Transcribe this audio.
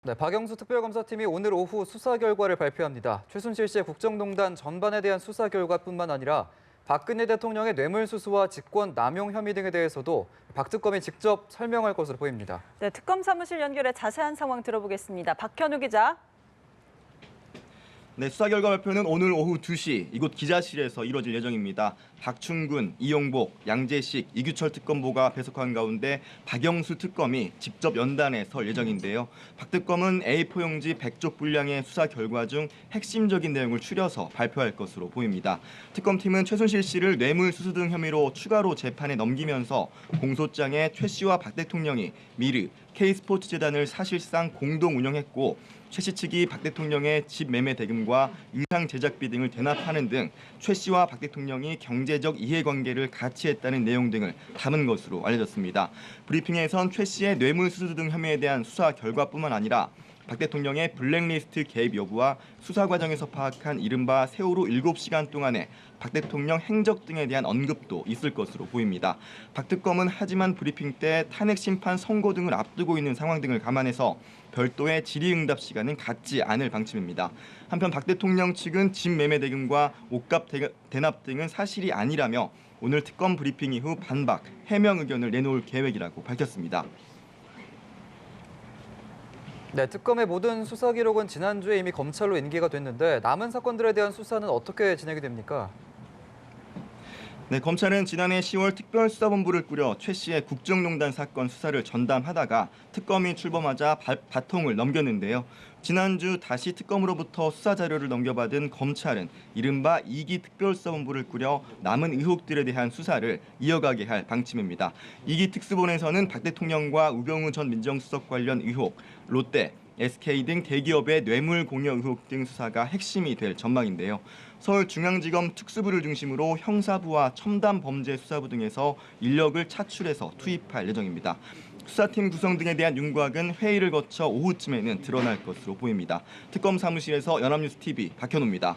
네, 박영수 특별검사팀이 오늘 오후 수사 결과를 발표합니다. 최순실 씨의 국정농단 전반에 대한 수사 결과뿐만 아니라 박근혜 대통령의 뇌물수수와 직권 남용 혐의 등에 대해서도 박 특검이 직접 설명할 것으로 보입니다. 네, 특검 사무실 연결해 자세한 상황 들어보겠습니다. 박현우 기자. 네, 수사 결과 발표는 오늘 오후 2시 이곳 기자실에서 이뤄질 예정입니다. 박충근, 이용복, 양재식, 이규철 특검보가 배석한 가운데 박영수 특검이 직접 연단에 설 예정인데요. 박 특검은 A4 용지 100쪽 분량의 수사 결과 중 핵심적인 내용을 추려서 발표할 것으로 보입니다. 특검팀은 최순실 씨를 뇌물수수 등 혐의로 추가로 재판에 넘기면서 공소장에 최 씨와 박 대통령이 미르, K스포츠재단을 사실상 공동 운영했고 최 씨 측이 박 대통령의 집 매매 대금과 의상 제작비 등을 대납하는 등 최 씨와 박 대통령이 경제적 이해관계를 같이 했다는 내용 등을 담은 것으로 알려졌습니다. 브리핑에선 최 씨의 뇌물수수 등 혐의에 대한 수사 결과뿐만 아니라 박 대통령의 블랙리스트 개입 여부와 수사 과정에서 파악한 이른바 세월호 7시간 동안의 박 대통령 행적 등에 대한 언급도 있을 것으로 보입니다. 박 특검은 하지만 브리핑 때 탄핵 심판 선고 등을 앞두고 있는 상황 등을 감안해서 별도의 질의응답 시간은 갖지 않을 방침입니다. 한편 박 대통령 측은 집 매매 대금과 옷값 대납 등은 사실이 아니라며 오늘 특검 브리핑 이후 반박, 해명 의견을 내놓을 계획이라고 밝혔습니다. 네, 특검의 모든 수사 기록은 지난주에 이미 검찰로 인계가 됐는데 남은 사건들에 대한 수사는 어떻게 진행이 됩니까? 네, 검찰은 지난해 10월 특별수사본부를 꾸려 최 씨의 국정농단 사건 수사를 전담하다가 특검이 출범하자 바통을 넘겼는데요. 지난주 다시 특검으로부터 수사 자료를 넘겨받은 검찰은 이른바 2기 특별수사본부를 꾸려 남은 의혹들에 대한 수사를 이어가게 할 방침입니다. 2기 특수본에서는 박 대통령과 우병우 전 민정수석 관련 의혹, 롯데, SK 등 대기업의 뇌물 공여 의혹 등 수사가 핵심이 될 전망인데요. 서울중앙지검 특수부를 중심으로 형사부와 첨단범죄 수사부 등에서 인력을 차출해서 투입할 예정입니다. 수사팀 구성 등에 대한 윤곽은 회의를 거쳐 오후쯤에는 드러날 것으로 보입니다. 특검 사무실에서 연합뉴스 TV 박현우입니다.